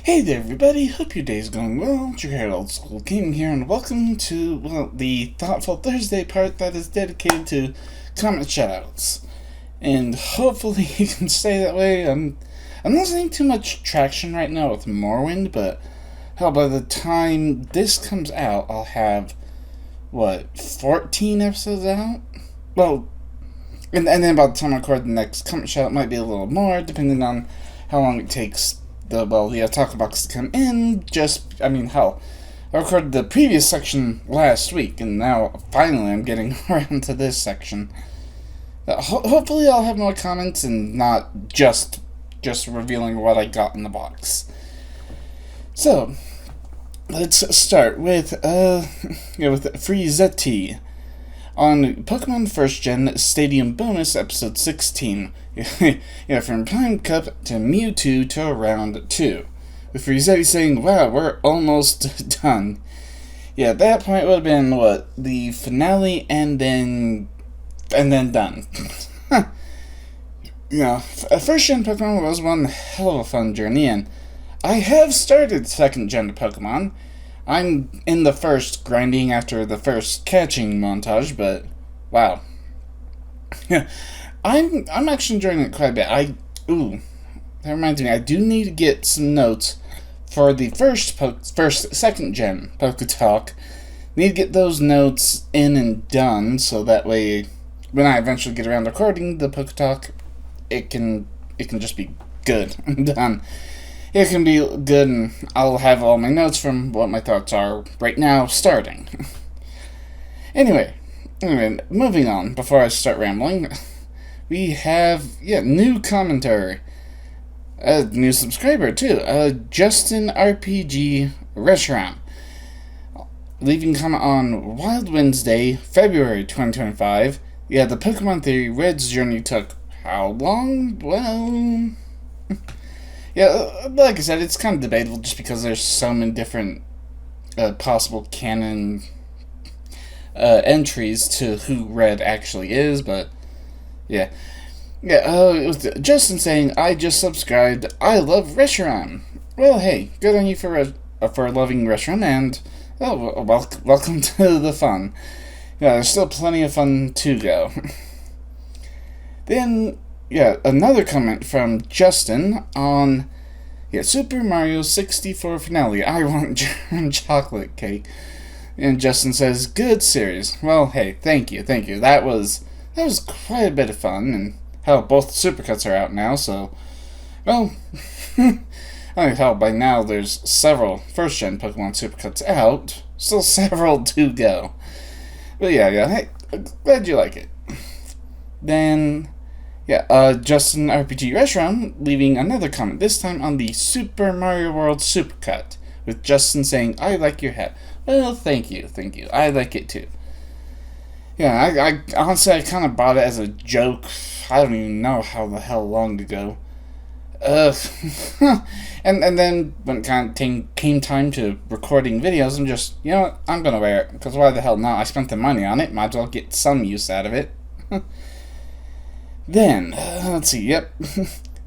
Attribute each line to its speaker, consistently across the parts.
Speaker 1: Hey there everybody, hope your day's going well. It's your Hair Old School Gaming here, and welcome to, the Thoughtful Thursday part that is dedicated to comment shoutouts. And hopefully you can stay that way. I'm not seeing too much traction right now with Morrowind, but hell, by the time this comes out, I'll have, 14 episodes out? Well, and then by the time I record the next comment shoutout, it might be a little more, depending on how long it takes the taco box to come in. Hell, I recorded the previous section last week, and now finally I'm getting around to this section. Hopefully I'll have more comments and not just revealing what I got in the box. So, let's start with Free ZT on Pokemon First Gen Stadium Bonus Episode 16. From Prime Cup to Mewtwo to Round 2. With Frizetti saying, wow, we're almost done. Yeah, at that point it would have been, the finale and then done. First Gen Pokemon was one hell of a fun journey, and I have started Second Gen Pokemon. I'm in the first grinding after the first catching montage, but wow. I'm actually enjoying it quite a bit. That reminds me, I do need to get some notes for the second gen Poketalk. Need to get those notes in and done, so that way, when I eventually get around to recording the Poketalk, it can just be good and done. It can be good, and I'll have all my notes from what my thoughts are right now, starting. Anyway, moving on, before I start rambling. We have, new commentary. A new subscriber, too. Justin RPG Restaurant. Leaving comment on Wild Wednesday, February 2025. Yeah, the Pokemon Theory Red's journey took how long? Well, like I said, it's kind of debatable just because there's so many different possible canon entries to who Red actually is, but it was Justin saying, I just subscribed, I love Reshiram. Well, hey, good on you for loving Reshiram, and, welcome to the fun. Yeah, there's still plenty of fun to go. Then, another comment from Justin on, Super Mario 64 finale, I want German chocolate cake. And Justin says, good series. Well, hey, thank you. That was quite a bit of fun, and hell, both Supercuts are out now, so, well, by now there's several first-gen Pokemon Supercuts out, still several to go. But hey, glad you like it. Then, Justin RPG Restaurant leaving another comment, this time on the Super Mario World Supercut, with Justin saying, I like your hat. Well, thank you, I like it too. I honestly, I kind of bought it as a joke. I don't even know how the hell long ago. And then when it kind of came time to recording videos, I'm just, I'm gonna wear it, because why the hell not? I spent the money on it, might as well get some use out of it. Then, let's see,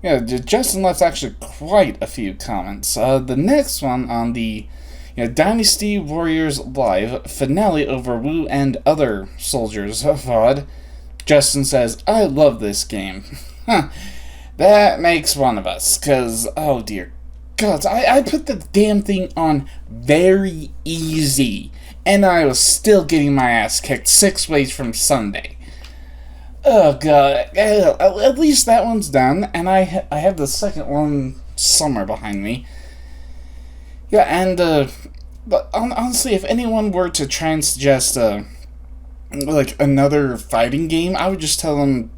Speaker 1: Justin left actually quite a few comments. The next one on the Dynasty Warriors Live finale over Wu and other soldiers of VOD. Justin says, I love this game. That makes one of us, because, oh dear God, I put the damn thing on very easy, and I was still getting my ass kicked 6 ways from Sunday. Oh God, at least that one's done, and I have the second one somewhere behind me. But honestly, if anyone were to try and suggest, another fighting game, I would just tell them,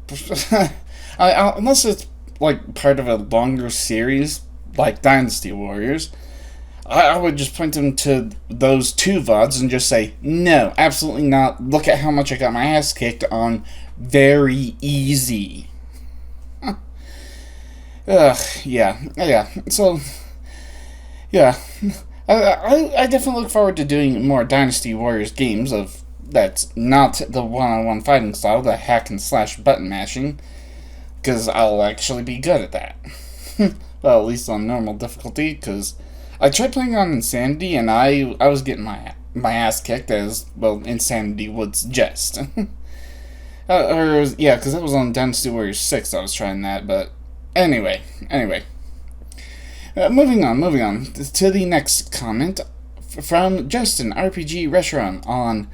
Speaker 1: unless it's, part of a longer series, like Dynasty Warriors, I would just point them to those two VODs and just say, no, absolutely not, look at how much I got my ass kicked on very easy. So, I definitely look forward to doing more Dynasty Warriors games that's not the one-on-one fighting style, the hack and slash button mashing, because I'll actually be good at that. Well, at least on normal difficulty, because I tried playing on Insanity, and I was getting my ass kicked, as, well, Insanity would suggest. Yeah, because that was on Dynasty Warriors 6 I was trying that, but anyway. Moving on to the next comment from Justin RPG Restaurant on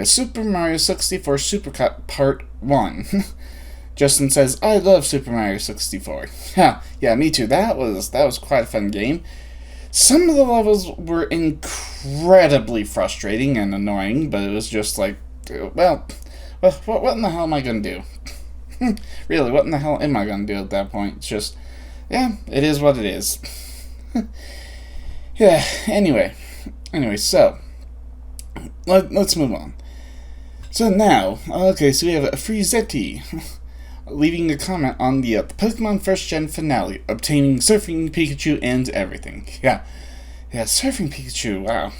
Speaker 1: Super Mario 64 Supercut Part 1. Justin says, I love Super Mario 64. Yeah, me too. That was quite a fun game. Some of the levels were incredibly frustrating and annoying, but it was just like, well, what in the hell am I going to do? Really, what in the hell am I going to do at that point? It's just, yeah, it is what it is. Yeah, anyway, so, let's move on. So now, okay, so we have Frizetti leaving a comment on the Pokemon First Gen finale, obtaining Surfing Pikachu and everything. Yeah, Surfing Pikachu, wow.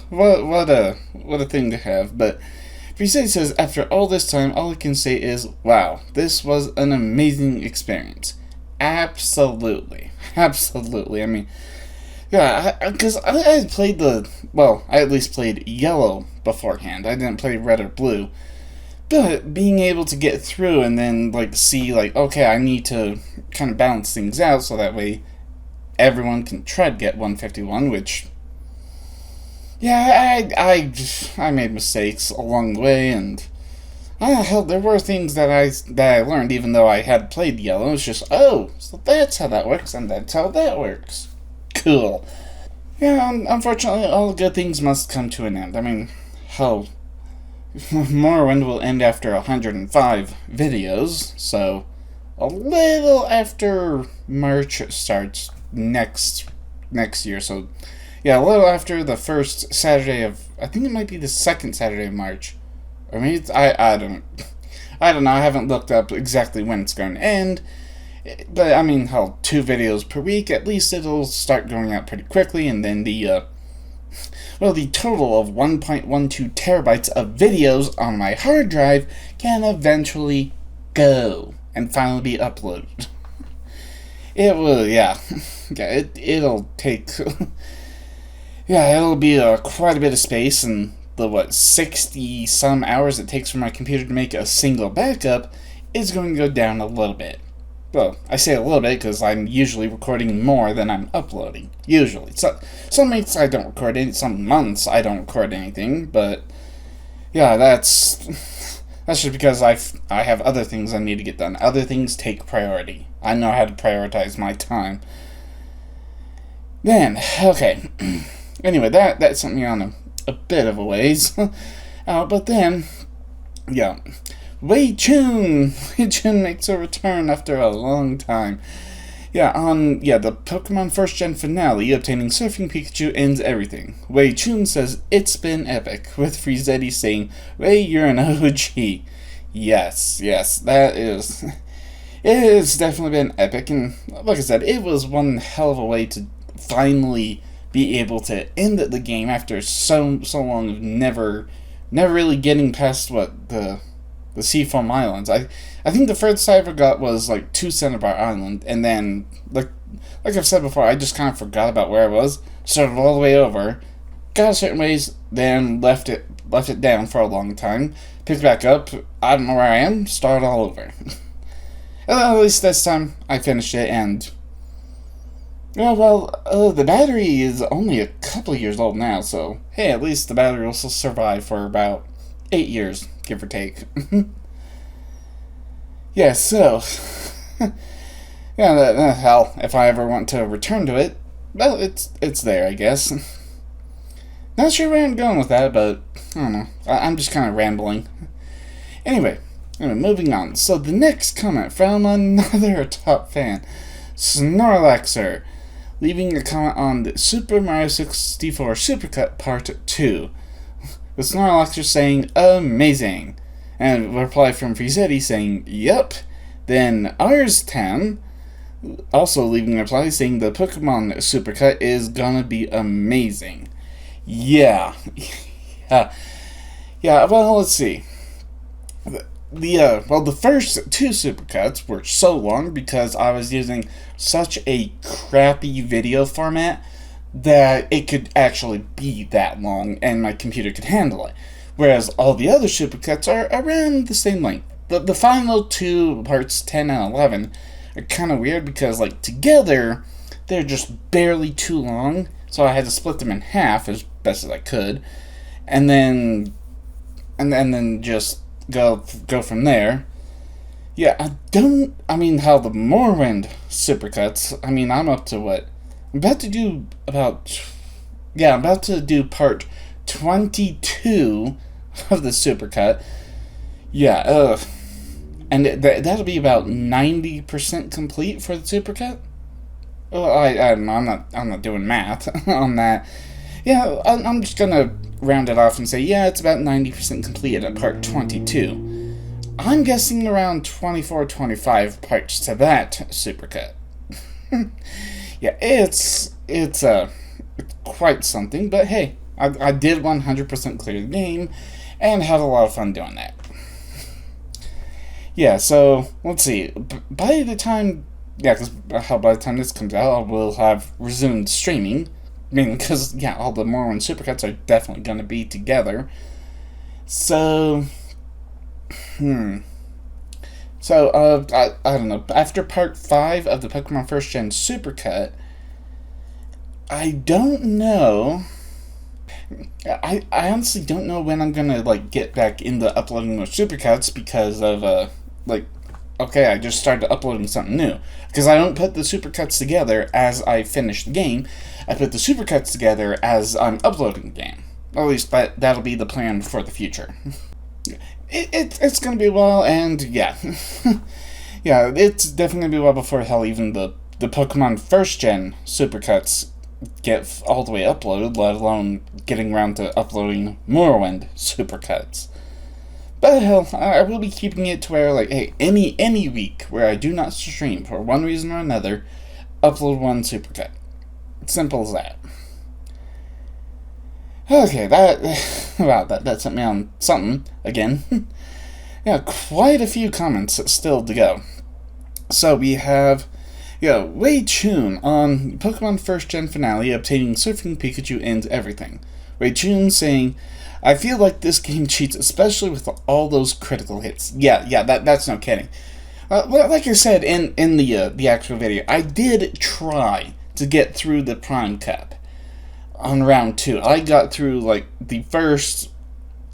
Speaker 1: what a thing to have, but Frizetti says, after all this time, all I can say is, wow, this was an amazing experience. Absolutely. I mean, yeah, because I had played I at least played Yellow beforehand. I didn't play Red or Blue. But being able to get through and then, see, okay, I need to kind of balance things out so that way everyone can try to get 151, which, yeah, I made mistakes along the way, and hell, there were things that I learned even though I had played Yellow. It's just, oh, so that's how that works, and that's how that works. Cool. Yeah, unfortunately, all good things must come to an end. I mean, hell, Morrowind will end after 105 videos, so a little after March starts next year, so yeah, a little after the first Saturday of, I think it might be the second Saturday of March. Or maybe it's, I don't know, I haven't looked up exactly when it's going to end. But, I mean, hell, 2 videos per week, at least it'll start going out pretty quickly, and then the total of 1.12 terabytes of videos on my hard drive can eventually go and finally be uploaded. It will, yeah. It'll take, it'll be quite a bit of space, and the 60-some hours it takes for my computer to make a single backup is going to go down a little bit. Well, I say a little bit because I'm usually recording more than I'm uploading. Usually. So, some weeks I don't record anything, some months I don't record anything, but yeah, that's just because I have other things I need to get done. Other things take priority. I know how to prioritize my time. Then, okay. Anyway, that sent me on a bit of a ways. But then, yeah. Wei Chun makes a return after a long time. Yeah, the Pokemon First Gen finale, obtaining Surfing Pikachu ends everything. Wei Chun says, it's been epic, with Frizetti saying, Wei, you're an OG. Yes, that is... It has definitely been epic, and like I said, it was one hell of a way to finally be able to end the game after so long of never really getting past the Seafoam Islands. I think the furthest I ever got was 2 Cinnabar Island, and then like I've said before, I just kind of forgot about where I was, started all the way over, got a certain ways, then left it down for a long time, picked back up, I don't know where I am, started all over. At least this time I finished it, and the battery is only a couple of years old now, so hey, at least the battery will still survive for about 8 years, give or take. Yeah, so... yeah, hell, if I ever want to return to it, well, it's there, I guess. Not sure where I'm going with that, but I don't know. I'm just kind of rambling. Anyway, moving on. So the next comment from another top fan, Snorlaxer, leaving a comment on the Super Mario 64 Supercut Part 2. With Snorlaxer saying, amazing. And a reply from Frizetti saying, yup. Then Arstam also leaving a reply saying the Pokemon Supercut is gonna be amazing. Yeah. Yeah, well, let's see. the first two supercuts were so long because I was using such a crappy video format that it could actually be that long and my computer could handle it. Whereas all the other supercuts are around the same length. The final two parts, 10 and 11, are kind of weird because, like, together, they're just barely too long, so I had to split them in half as best as I could, and then just go from there. Yeah, how the Morrowind supercuts, I'm up to what? I'm about to do part 22 of the supercut. Yeah, and that'll be about 90% complete for the supercut. Well, I'm not doing math on that. Yeah, I'm just gonna round it off and say, yeah, it's about 90% completed at part 22. I'm guessing around 24, 25 parts to that supercut. Yeah, it's quite something, but hey, I did 100% clear the game, and had a lot of fun doing that. Yeah, so, let's see, by the time this comes out, I will have resumed streaming. Because, all the Morrowind supercuts are definitely going to be together. So, I don't know, after part 5 of the Pokemon First Gen Supercut, I don't know, I honestly don't know when I'm going to, get back into uploading more supercuts because of, I just started uploading something new. Because I don't put the supercuts together as I finish the game. I put the supercuts together as I'm uploading the game. At least that'll be the plan for the future. It's gonna be a while, and yeah. Yeah, it's definitely gonna be a while before even the Pokemon First Gen supercuts get all the way uploaded, let alone getting around to uploading Morrowind supercuts. But hell, I will be keeping it to where, hey, any week where I do not stream for one reason or another, upload one supercut. Simple as that. Okay, that sent me on something again. Yeah, quite a few comments still to go. So we have, Wei Chun on Pokemon First Gen Finale obtaining Surfing Pikachu and everything. Wei Chun saying, I feel like this game cheats, especially with all those critical hits. Yeah, that's no kidding. Like I said in the actual video, I did try to get through the Prime Cup on round 2. I got through, the first,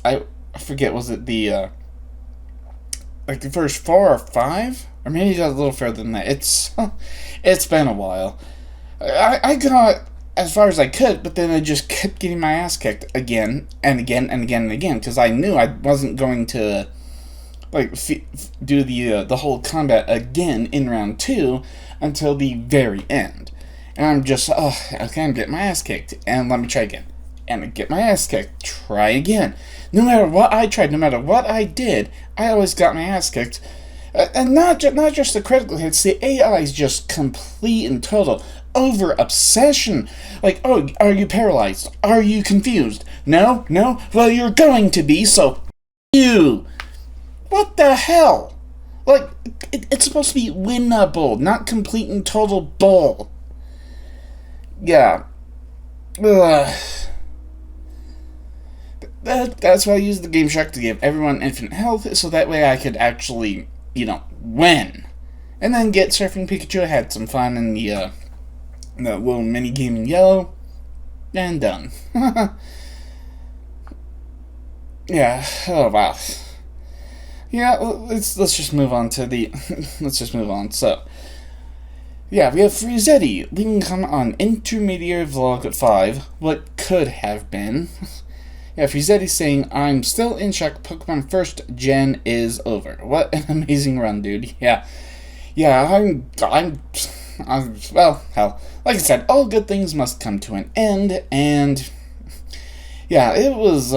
Speaker 1: I forget, was it the first 4 or 5? Or maybe got a little further than that. It's been a while. I got as far as I could, but then I just kept getting my ass kicked again and again and again and again, because I knew I wasn't going to do the whole combat again in round 2 until the very end. And I'm just, okay, I'm getting my ass kicked, and let me try again. And I get my ass kicked, try again. No matter what I tried, no matter what I did, I always got my ass kicked. And not just the critical hits, the AI is just complete and total over-obsession. Oh, are you paralyzed? Are you confused? No? Well, you're going to be, so you. What the hell? It's supposed to be winnable, not complete and total bull. Yeah. Ugh. That's why I used the Game Shark to give everyone infinite health, so that way I could actually, win. And then get Surfing Pikachu. I had some fun in the little mini game in yellow, and done. Yeah. Oh wow. Yeah. Let's just move on to the. Let's just move on. So. Yeah, we have Frizetti leaving a comment on Intermediary Vlog 5, what could have been. Yeah, Frizetti saying, I'm still in shock, Pokemon First Gen is over. What an amazing run, dude. Yeah, I'm well, hell, like I said, all good things must come to an end, and yeah, it was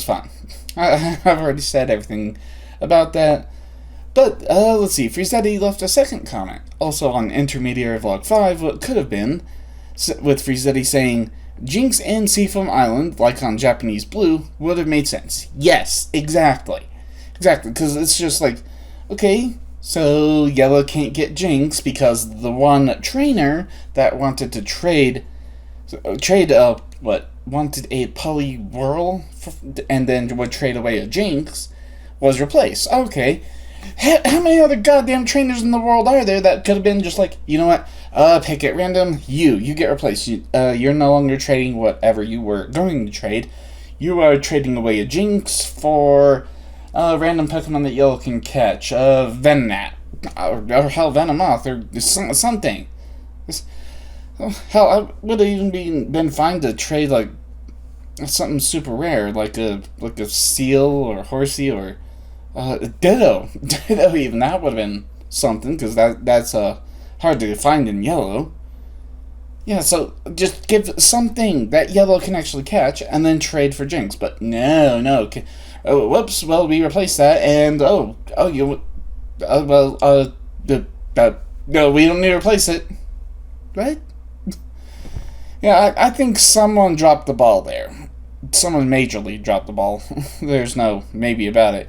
Speaker 1: fun. I've already said everything about that. But, let's see, Frizetti left a second comment, also on Intermediary Vlog 5, what could have been, with Frizetti saying, Jinx and Seafoam Island, like on Japanese Blue, would have made sense. Yes, exactly. exactly, because it's just like, okay, so Yellow can't get Jinx because the one trainer that wanted to wanted a Poliwhirl and then would trade away a Jinx was replaced. Okay, how many other goddamn trainers in the world are there that could have been just like, you know what, pick it random, you get replaced. You're no longer trading whatever you were going to trade. You are trading away a Jinx for a random Pokemon that Yellow can catch, Venonat, or hell, Venomoth, or something. Hell, I would have even been fine to trade like something super rare, like a Seal or Horsey or Ditto. Ditto even, that would have been something, because that's hard to find in Yellow. Yeah, so just give something that Yellow can actually catch and then trade for Jinx. But no. Oh, whoops, well, we replaced that, and no, we don't need to replace it. Right? Yeah, I think someone dropped the ball there. Someone majorly dropped the ball. There's no maybe about it.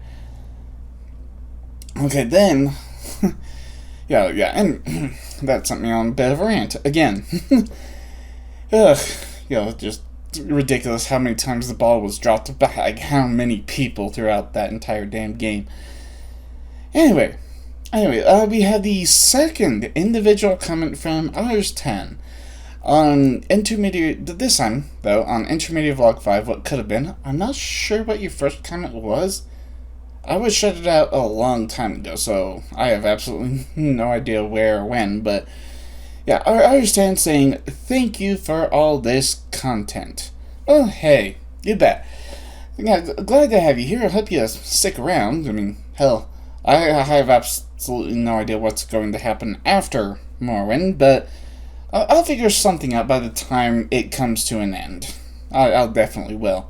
Speaker 1: Okay, then... yeah, and that sent me on a bit of a rant again. Ugh, just ridiculous how many times the ball was dropped by how many people throughout that entire damn game. Anyway, we have the second individual comment from Ours10 on Intermediary. This time, though, on Intermediary Vlog 5, what could have been. I'm not sure what your first comment was. I was shut it out a long time ago, so I have absolutely no idea where or when, but yeah, I understand saying, thank you for all this content. Oh, hey, you bet. Yeah, glad to have you here. I hope you stick around. I mean, hell, I have absolutely no idea what's going to happen after Morrowind, but I'll figure something out by the time it comes to an end. I'll definitely will.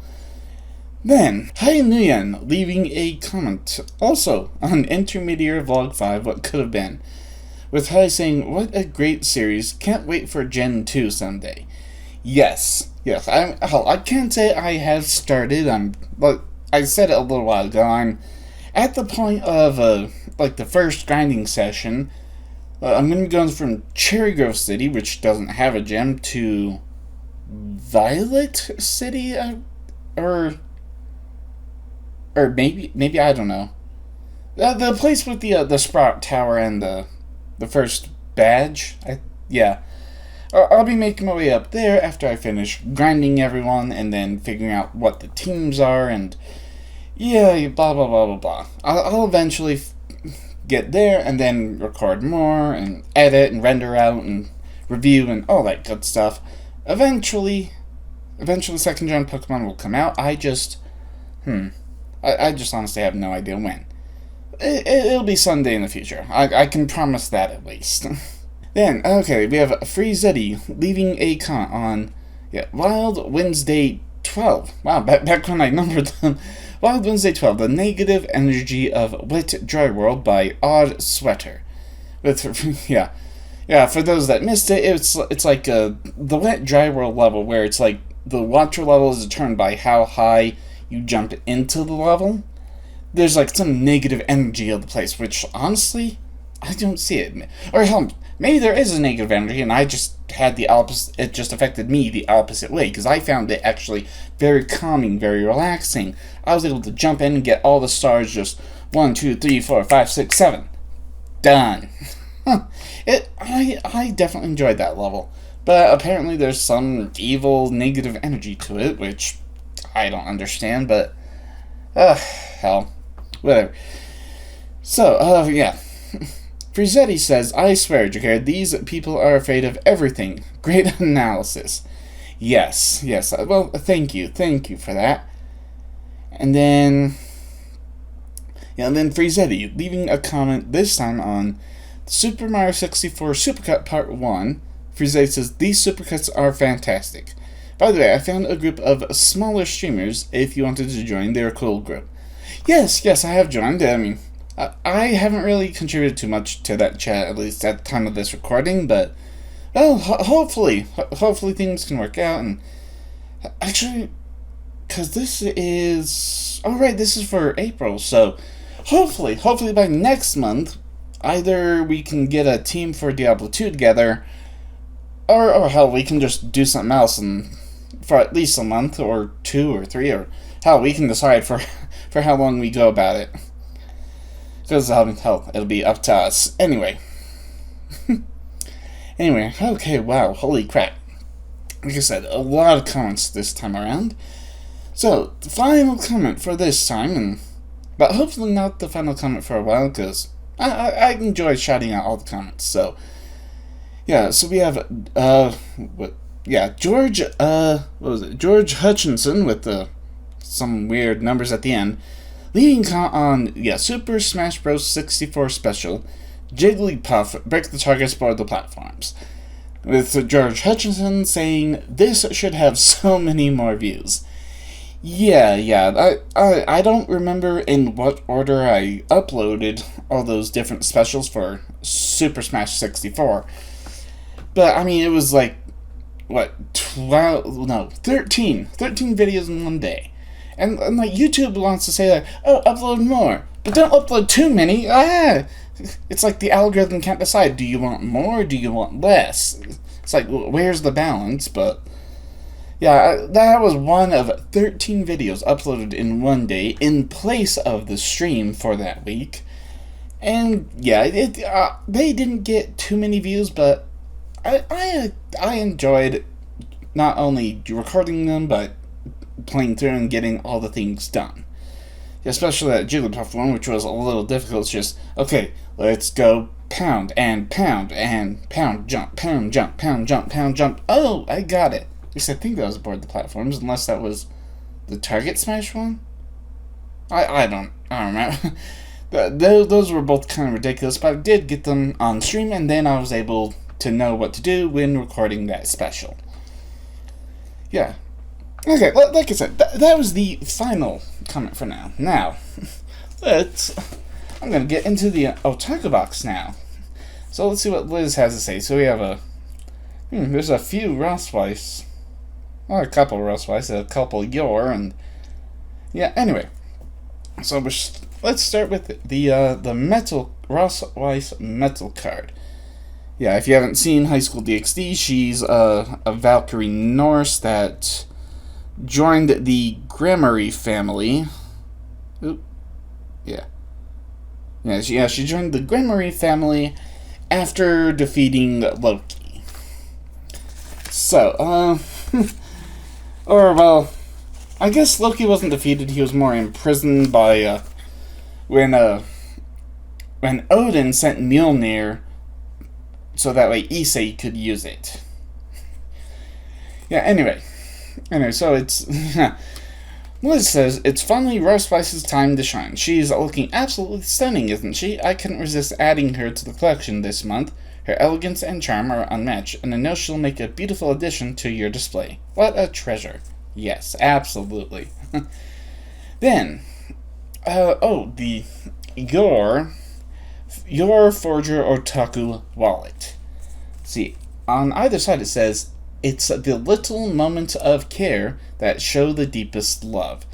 Speaker 1: Then, Hai Nguyen leaving a comment, also on Intermediary Vlog 5, what could have been, with Hai saying, what a great series, can't wait for Gen 2 someday. Yes, I can't say I have started, but I said it a little while ago, I'm at the point of, the first grinding session. I'm going to be going from Cherry Grove City, which doesn't have a gym, to Violet City, or maybe I don't know. The place with the Sprout Tower and the first badge. I'll be making my way up there after I finish grinding everyone and then figuring out what the teams are and blah blah blah blah blah. I'll eventually get there and then record more and edit and render out and review and all that good stuff. Eventually second gen Pokemon will come out. I just honestly have no idea when. It'll be someday in the future. I can promise that at least. Then, okay, we have Freezetti leaving a comment on Wild Wednesday 12. Wow, back when I numbered them. Wild Wednesday 12, the negative energy of Wet Dry World by Odd Sweater. For those that missed it, it's like the Wet Dry World level where it's like the water level is determined by how high you jumped into the level. There's like some negative energy of the place, which honestly, I don't see it. Or hell, maybe there is a negative energy and I just had the opposite, it just affected me the opposite way, because I found it actually very calming, very relaxing. I was able to jump in and get all the stars just 1, 2, 3, 4, 5, 6, 7. Done. I definitely enjoyed that level. But apparently there's some evil negative energy to it, which I don't understand, but hell, whatever. So, Freezetti says, I swear, Jakar, these people are afraid of everything. Great analysis. Yes, well, thank you for that. And then Freezetti leaving a comment this time on Super Mario 64 Supercut Part 1. Freezetti says, these Supercuts are fantastic. By the way, I found a group of smaller streamers. If you wanted to join, they're a cool group. Yes, I have joined. I mean, I haven't really contributed too much to that chat, at least at the time of this recording, but, well, hopefully things can work out, and actually, because this is for April, so hopefully by next month, either we can get a team for Diablo 2 together, or hell, we can just do something else and for at least a month, or 2 or 3, or hell, we can decide for how long we go about it. Because, hell, it'll be up to us. Anyway. Okay, wow, holy crap. Like I said, a lot of comments this time around. So, the final comment for this time, but hopefully not the final comment for a while, because I enjoy shouting out all the comments. So, yeah, so we have, George, George Hutchinson with some weird numbers at the end. Leading on, Super Smash Bros. 64 Special, Jigglypuff, break the targets, board the platforms. With George Hutchinson saying, this should have so many more views. Yeah, I don't remember in what order I uploaded all those different specials for Super Smash 64. But, I mean, it was like, 13 videos in one day. And like, YouTube wants to say, like, oh, upload more. But don't upload too many. It's like the algorithm can't decide, do you want more or do you want less? It's like, where's the balance? But, yeah, that was one of 13 videos uploaded in one day in place of the stream for that week. And, yeah, they didn't get too many views, but I enjoyed not only recording them, but playing through and getting all the things done. Especially that Jigglypuff one, which was a little difficult. It's just, okay, let's go pound, and pound, and pound, jump, pound, jump, pound, jump, pound, jump. Oh, I got it. At least I think that was aboard the platforms, unless that was the Target Smash one? I don't remember. Those were both kind of ridiculous, but I did get them on stream, and then I was able to know what to do when recording that special. Yeah. Okay, like I said, that was the final comment for now. Now, I'm going to get into the Otaku Box now. So let's see what Liz has to say. So we have there's a few Ross Weiss. Well, a couple Ross Weiss, a couple Yor, and yeah, anyway. So let's start with the metal Ross Weiss metal card. Yeah, if you haven't seen High School DxD, she's a Valkyrie Norse that joined the Gremory family. She joined the Gremory family after defeating Loki. So, I guess Loki wasn't defeated. He was more imprisoned by when Odin sent Mjolnir so that way Issei could use it. Yeah, anyway, so it's Liz says, it's finally Ross Weiss's time to shine. She's looking absolutely stunning, isn't she? I couldn't resist adding her to the collection this month. Her elegance and charm are unmatched, and I know she'll make a beautiful addition to your display. What a treasure. Yes, absolutely. Then, the Your Forger Otaku wallet. See, on either side it says, it's the little moments of care that show the deepest love.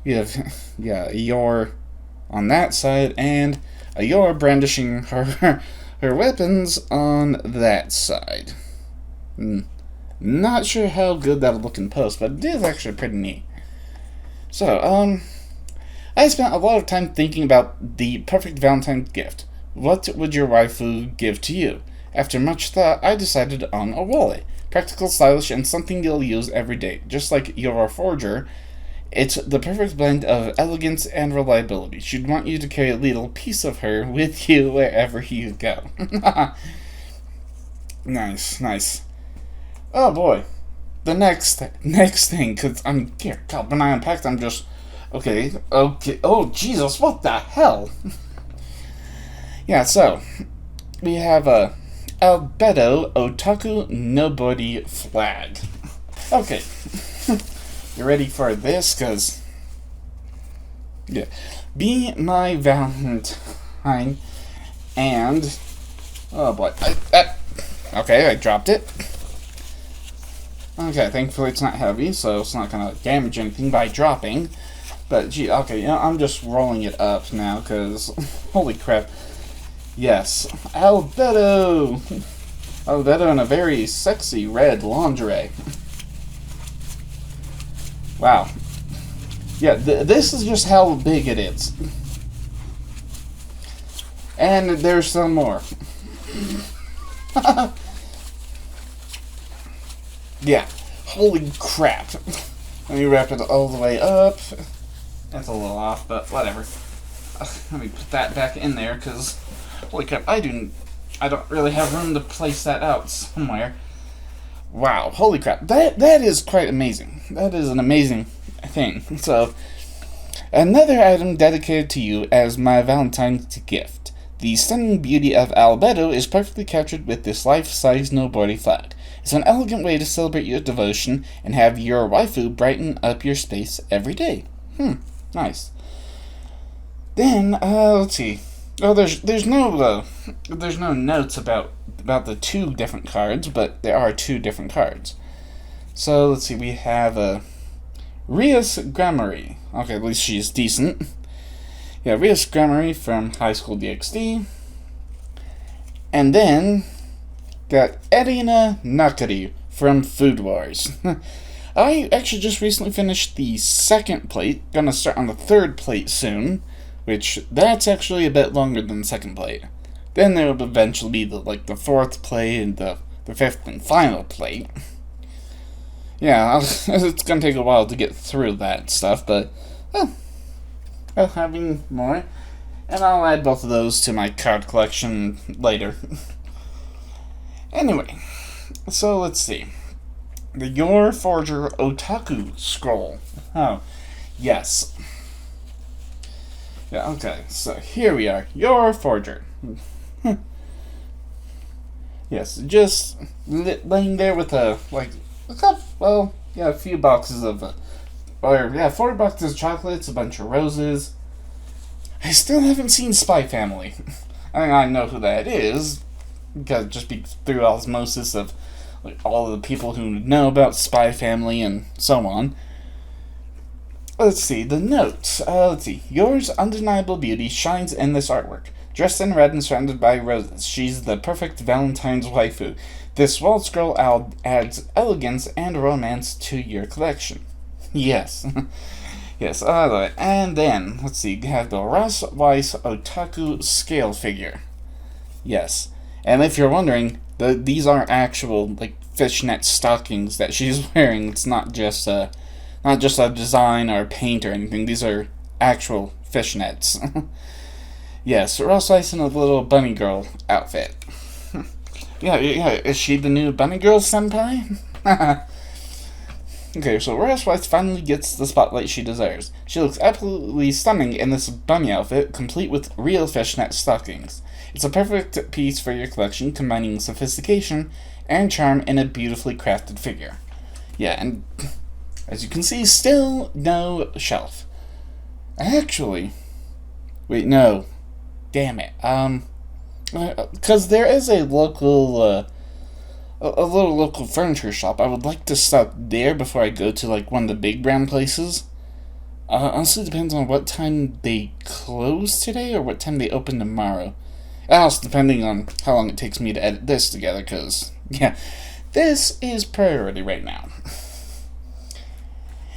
Speaker 1: You have, Yor on that side, and a Yor brandishing her weapons on that side. Not sure how good that'll look in post, but it is actually pretty neat. So, I spent a lot of time thinking about the perfect Valentine's gift. What would your waifu give to you? After much thought, I decided on a wallet. Practical, stylish, and something you'll use every day. Just like your Forger, it's the perfect blend of elegance and reliability. She'd want you to carry a little piece of her with you wherever you go. Nice. Oh boy. The next thing, because when I unpacked, I'm just... Okay. Oh, Jesus, what the hell? Yeah, so, we have a Albedo Otaku Nobody flag. Okay. You ready for this? Because, yeah. Be my Valentine, and... Oh boy. Okay, I dropped it. Okay, thankfully it's not heavy, so it's not going to damage anything by dropping. But, gee, okay, you know, I'm just rolling it up now, because, holy crap. Yes, Albedo! Albedo in a very sexy red lingerie. Wow. Yeah, this is just how big it is. And there's some more. Yeah, holy crap. Let me wrap it all the way up. That's a little off, but whatever. Let me put that back in there, because holy crap, I don't really have room to place that out somewhere. Wow, holy crap. That is quite amazing. That is an amazing thing. So, another item dedicated to you as my Valentine's gift. The stunning beauty of Albedo is perfectly captured with this life-size noteworthy flag. It's an elegant way to celebrate your devotion and have your waifu brighten up your space every day. Nice. Then, let's see. Oh, there's no notes about the two different cards, but there are two different cards. So let's see. We have Rias Grammary. Okay, at least she's decent. Yeah, Rias Grammary from High School DxD. And then got Erina Nakari from Food Wars. I actually just recently finished the second plate. Gonna start on the third plate soon, which that's actually a bit longer than the second plate. Then there will eventually be the fourth plate and the fifth and final plate. Yeah, it's gonna take a while to get through that stuff, but I'll having more, and I'll add both of those to my card collection later. Anyway, so let's see. The Your Forger Otaku Scroll. Oh, yes. Yeah, okay, so here we are. Your Forger. Yes, just laying there with a few boxes of, 4 boxes of chocolates, a bunch of roses. I still haven't seen Spy Family. I mean, I know who that is, because just through osmosis of all the people who know about Spy Family and so on. Let's see, the notes. Let's see. Yours undeniable beauty shines in this artwork. Dressed in red and surrounded by roses, she's the perfect Valentine's waifu. This wall scroll adds elegance and romance to your collection. Yes. Yes, I love it. And then, let's see, you have the Ross Weiss Otaku scale figure. Yes. And if you're wondering, these are actual, fishnet stockings that she's wearing. It's not just a design or paint or anything. These are actual fishnets. Yes, Ross Weiss in a little bunny girl outfit. Yeah, is she the new bunny girl senpai? Okay, so Ross Weiss finally gets the spotlight she deserves. She looks absolutely stunning in this bunny outfit, complete with real fishnet stockings. It's a perfect piece for your collection, combining sophistication and charm in a beautifully crafted figure. Yeah, and as you can see, still no shelf. Actually, wait, no. Damn it. Because there is a local, a little local furniture shop. I would like to stop there before I go to, one of the big brand places. Honestly, it depends on what time they close today or what time they open tomorrow. Also, depending on how long it takes me to edit this together, because, yeah, this is priority right now.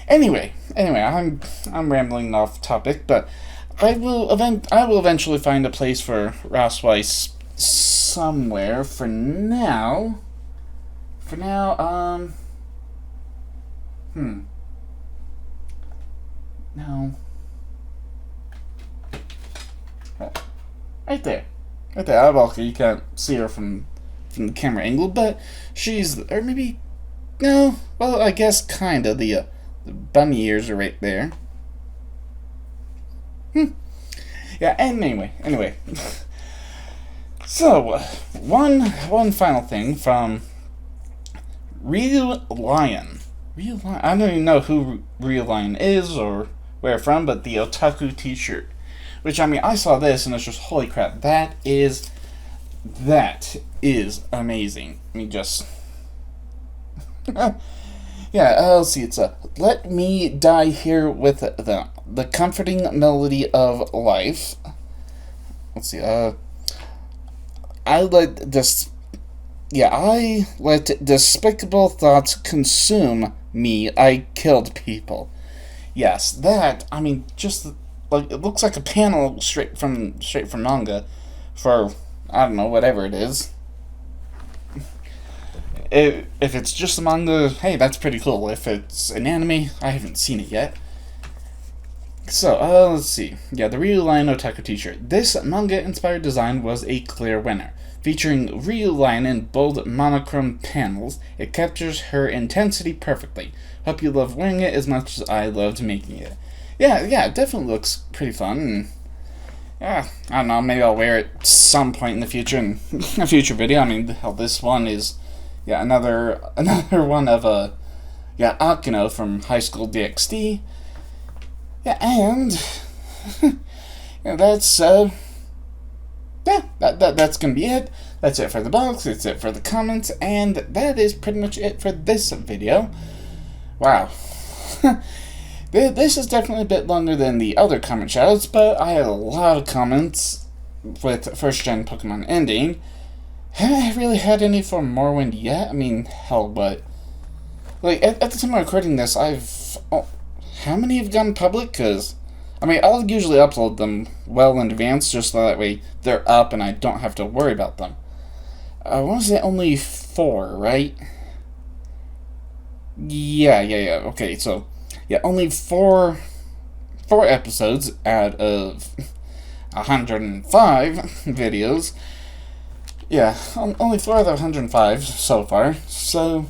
Speaker 1: Anyway, I'm rambling off topic, but I will eventually find a place for Ross Weiss somewhere. For now, no. Oh, right there. Okay, you can't see her from the camera angle, but or maybe, no, well, I guess kinda, the bunny ears are right there. Yeah, anyway. So, one final thing from Real Lion. I don't even know who Real Lion is or where from, but the Otaku t-shirt. Which, I mean, I saw this and it's just, holy crap, that is amazing. Let me just... yeah, let's see, it's Let Me Die Here with Them. The Comforting Melody of Life. Let's see, I let despicable thoughts consume me. I killed people. Yes, that, I mean, just, like, it looks like a panel straight from manga for, I don't know, whatever it is. If it's just a manga, hey, that's pretty cool. If it's an anime, I haven't seen it yet. So, let's see. Yeah, the Ryu Lion Otaku t-shirt. This manga-inspired design was a clear winner. Featuring Ryu Lion in bold monochrome panels, it captures her intensity perfectly. Hope you love wearing it as much as I loved making it. Yeah, it definitely looks pretty fun. And, yeah, I don't know, maybe I'll wear it some point in the future, in a future video. I mean, hell, this one is, yeah, another one of, Akino from High School DxD. Yeah, and yeah, that's gonna be it. That's it for the box, that's it for the comments, and that is pretty much it for this video. Wow. This is definitely a bit longer than the other comment shoutouts, but I had a lot of comments with first gen Pokemon ending. Haven't really had any for Morrowind yet. I mean, hell, but like at the time of recording this, how many have gone public? Because, I mean, I'll usually upload them well in advance, just so that way they're up and I don't have to worry about them. I want to say only 4, right? Yeah, okay, so, yeah, only 4 episodes out of 105 videos. Yeah, only 4 out of 105 so far, so,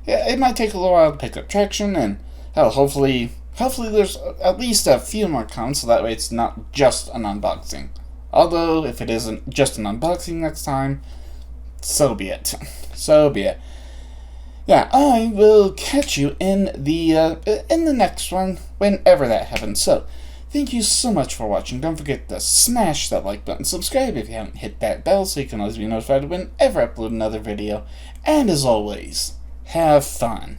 Speaker 1: yeah, it might take a little while to pick up traction, and hell, hopefully there's at least a few more comments, so that way it's not just an unboxing. Although, if it isn't just an unboxing next time, so be it. So be it. Yeah, I will catch you in the next one, whenever that happens. So, thank you so much for watching. Don't forget to smash that like button, subscribe if you haven't hit that bell, so you can always be notified whenever I upload another video. And as always, have fun.